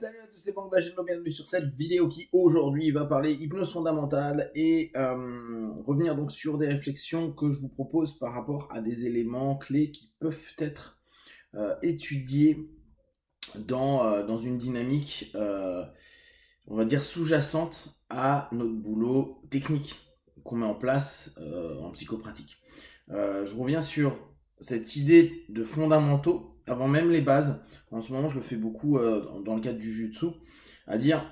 Salut à tous, c'est Banque d'Ageno, bienvenue sur cette vidéo qui aujourd'hui va parler hypnose fondamentale et revenir donc sur des réflexions que je vous propose par rapport à des éléments clés qui peuvent être étudiés dans une dynamique, on va dire, sous-jacente à notre boulot technique qu'on met en place en psychopratique. Je reviens sur cette idée de fondamentaux avant même les bases. En ce moment, je le fais beaucoup dans le cadre du Jiu-Jitsu, à dire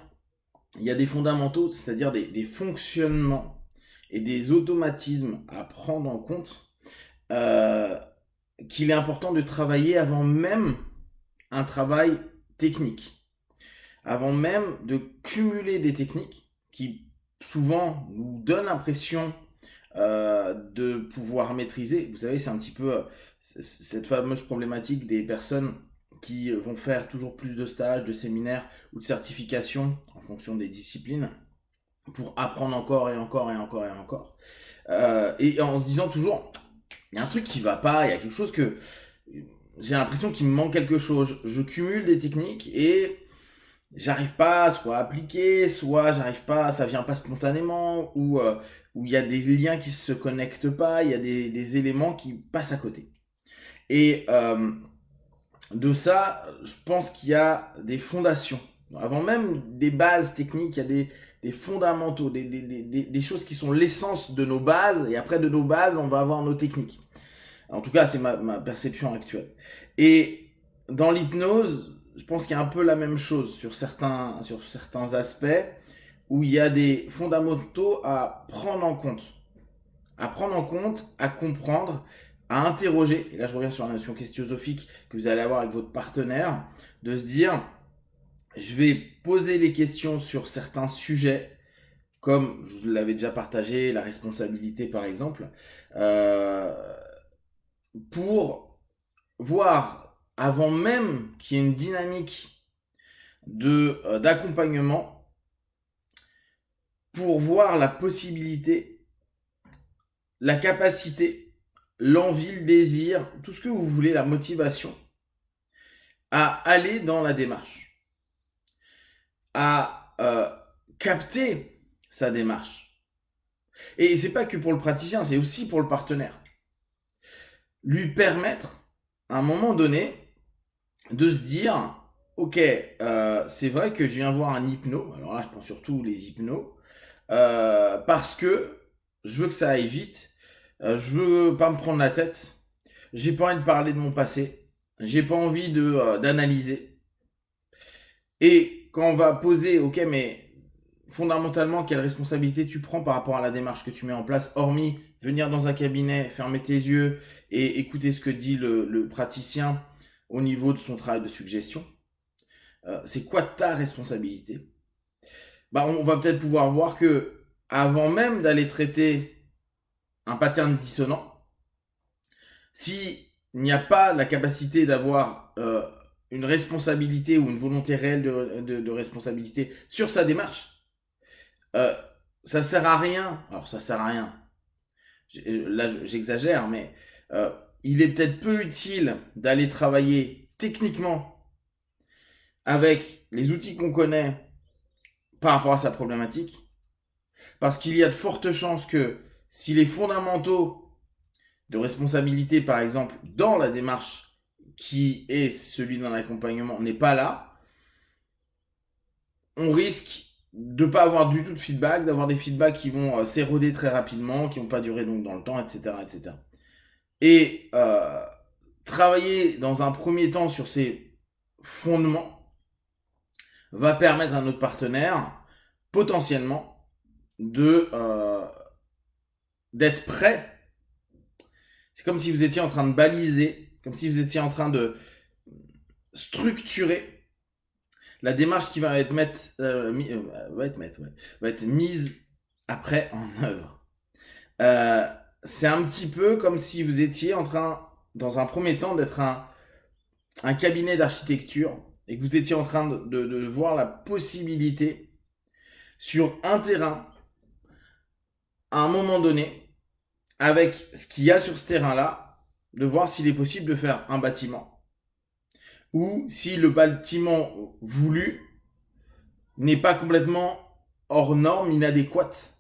il y a des fondamentaux, c'est-à-dire des fonctionnements et des automatismes à prendre en compte euh, qu'il est important de travailler avant même un travail technique, avant même de cumuler des techniques qui souvent nous donnent l'impression de pouvoir maîtriser. Vous savez, c'est un petit peu cette fameuse problématique des personnes qui vont faire toujours plus de stages, de séminaires ou de certifications en fonction des disciplines pour apprendre encore et encore et encore et encore. Et en se disant toujours, il y a un truc qui va pas, il y a quelque chose que j'ai l'impression qu'il me manque quelque chose. Je cumule des techniques et j'arrive pas soit à appliquer, soit j'arrive pas, ça vient pas spontanément, ou où il y a des liens qui se connectent pas, il y a des éléments qui passent à côté. Et de ça, je pense qu'il y a des fondations. Avant même des bases techniques, il y a des fondamentaux, des choses qui sont l'essence de nos bases, et après de nos bases, on va avoir nos techniques. En tout cas, c'est ma perception actuelle. Et dans l'hypnose, je pense qu'il y a un peu la même chose sur certains aspects où il y a des fondamentaux à prendre en compte. À prendre en compte, à comprendre, à interroger. Et là, je reviens sur la notion philosophique que vous allez avoir avec votre partenaire, de se dire, je vais poser les questions sur certains sujets, comme je vous l'avais déjà partagé, la responsabilité par exemple, pour voir, avant même qu'il y ait une dynamique d'accompagnement, pour voir la possibilité, la capacité, l'envie, le désir, tout ce que vous voulez, la motivation, à aller dans la démarche, à capter sa démarche. Et c'est pas que pour le praticien, c'est aussi pour le partenaire. Lui permettre, à un moment donné, de se dire, ok, c'est vrai que je viens voir un hypno, alors là je prends surtout les hypnos, parce que je veux que ça aille vite, je veux pas me prendre la tête, j'ai pas envie de parler de mon passé, j'ai pas envie d'analyser. Et quand on va poser, ok, mais fondamentalement, quelle responsabilité tu prends par rapport à la démarche que tu mets en place, hormis venir dans un cabinet, fermer tes yeux et écouter ce que dit le praticien au niveau de son travail de suggestion. C'est quoi ta responsabilité? Bah, on va peut-être pouvoir voir que avant même d'aller traiter un pattern dissonant, s'il n'y a pas la capacité d'avoir une responsabilité ou une volonté réelle de responsabilité sur sa démarche, ça sert à rien. Alors ça sert à rien. Là, j'exagère, mais il est peut-être peu utile d'aller travailler techniquement avec les outils qu'on connaît par rapport à sa problématique, parce qu'il y a de fortes chances que si les fondamentaux de responsabilité, par exemple, dans la démarche qui est celui d'un accompagnement, n'est pas là, on risque de ne pas avoir du tout de feedback, d'avoir des feedbacks qui vont s'éroder très rapidement, qui vont pas durer donc dans le temps, etc. etc. Et travailler dans un premier temps sur ces fondements va permettre à notre partenaire potentiellement d'être prêt. C'est comme si vous étiez en train de baliser, comme si vous étiez en train de structurer la démarche qui va être mise après en œuvre. C'est un petit peu comme si vous étiez en train, dans un premier temps, d'être un cabinet d'architecture et que vous étiez en train de voir la possibilité sur un terrain, à un moment donné, avec ce qu'il y a sur ce terrain-là, de voir s'il est possible de faire un bâtiment. Ou si le bâtiment voulu n'est pas complètement hors norme, inadéquate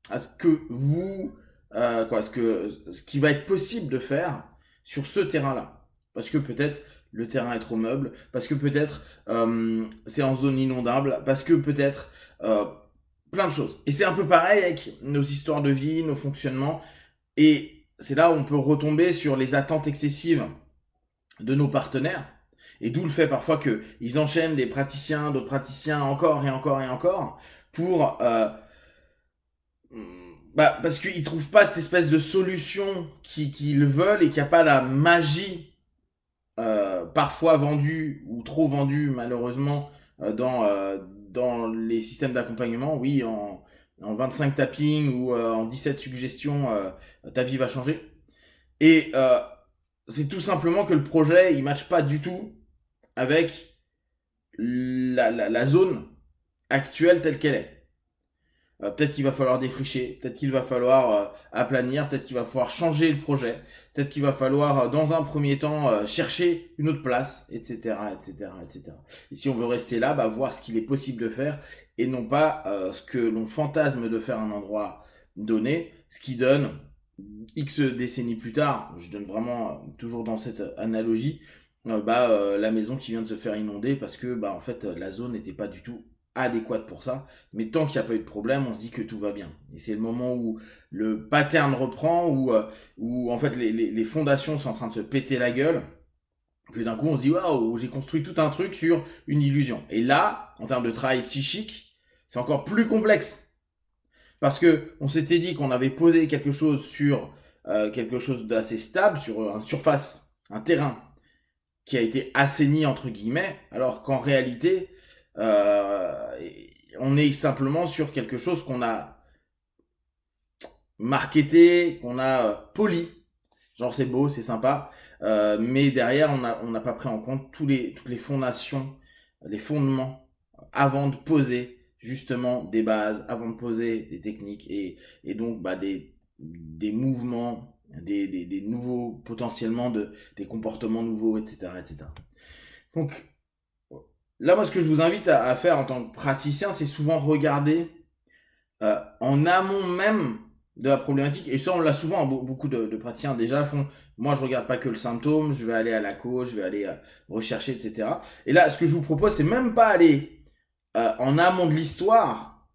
à ce que vous, ce qui va être possible de faire sur ce terrain-là. Parce que peut-être le terrain est trop meuble, parce que peut-être c'est en zone inondable, parce que peut-être plein de choses. Et c'est un peu pareil avec nos histoires de vie, nos fonctionnements. Et c'est là où on peut retomber sur les attentes excessives de nos partenaires. Et d'où le fait parfois qu'ils enchaînent des praticiens, d'autres praticiens, encore et encore et encore, pour parce qu'ils trouvent pas cette espèce de solution qu'ils veulent et qu'il n'y a pas la magie parfois vendue ou trop vendue malheureusement dans les systèmes d'accompagnement. Oui, en 25 tappings ou en 17 suggestions, ta vie va changer. Et c'est tout simplement que le projet, il ne matche pas du tout avec la zone actuelle telle qu'elle est. Peut-être qu'il va falloir défricher, peut-être qu'il va falloir aplanir, peut-être qu'il va falloir changer le projet, peut-être qu'il va falloir dans un premier temps chercher une autre place, etc., etc., etc. Et si on veut rester là, voir ce qu'il est possible de faire et non pas ce que l'on fantasme de faire à un endroit donné, ce qui donne X décennies plus tard, je donne vraiment toujours dans cette analogie, la maison qui vient de se faire inonder parce que en fait la zone n'était pas du tout adéquate pour ça, mais tant qu'il n'y a pas eu de problème, on se dit que tout va bien. Et c'est le moment où le pattern reprend, où en fait les fondations sont en train de se péter la gueule, que d'un coup on se dit waouh, j'ai construit tout un truc sur une illusion. Et là, en termes de travail psychique, c'est encore plus complexe. Parce que on s'était dit qu'on avait posé quelque chose sur quelque chose d'assez stable, sur une surface, un terrain qui a été assaini entre guillemets, alors qu'en réalité, on est simplement sur quelque chose qu'on a marketé, qu'on a poli. Genre c'est beau, c'est sympa, mais derrière on n'a pas pris en compte toutes les fondations, les fondements, avant de poser justement des bases, avant de poser des techniques et donc des mouvements, des nouveaux, potentiellement des comportements nouveaux, etc., etc. Donc là, moi, ce que je vous invite à faire en tant que praticien, c'est souvent regarder en amont même de la problématique. Et ça, on l'a souvent, beaucoup de praticiens déjà font. Moi, je regarde pas que le symptôme, je vais aller à la cause, je vais aller rechercher, etc. Et là, ce que je vous propose, c'est même pas aller en amont de l'histoire,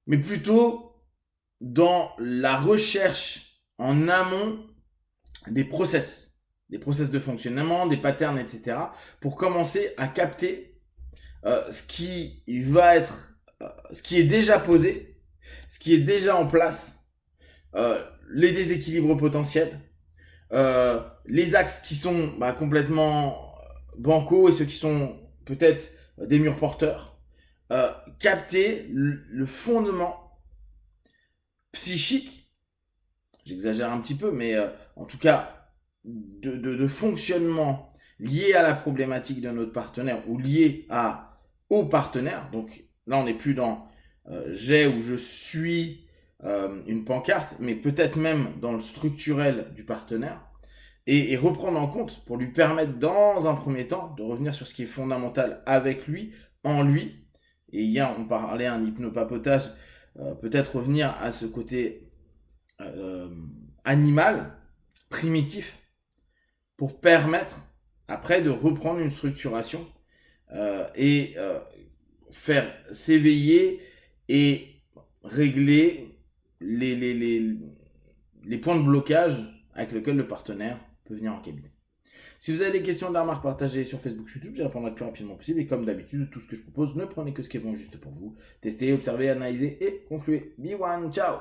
mais plutôt dans la recherche en amont des process de fonctionnement, des patterns, etc. pour commencer à capter ce qui va être, ce qui est déjà posé, ce qui est déjà en place, les déséquilibres potentiels, les axes qui sont complètement bancaux et ceux qui sont peut-être des murs porteurs, capter le fondement psychique, j'exagère un petit peu, mais en tout cas de fonctionnement lié à la problématique de notre partenaire ou lié au partenaire. Donc là, on n'est plus dans j'ai ou je suis une pancarte, mais peut-être même dans le structurel du partenaire. Et reprendre en compte pour lui permettre dans un premier temps de revenir sur ce qui est fondamental avec lui, en lui. Et hier, on parlait un hypnopapotage, peut-être revenir à ce côté animal, primitif, pour permettre après de reprendre une structuration et faire s'éveiller et régler les points de blocage avec lesquels le partenaire peut venir en cabinet. Si vous avez des questions, des remarques partagées sur Facebook, YouTube, j'y répondrai le plus rapidement possible. Et comme d'habitude, tout ce que je propose, ne prenez que ce qui est bon juste pour vous. Testez, observez, analysez et concluez. Be one, ciao!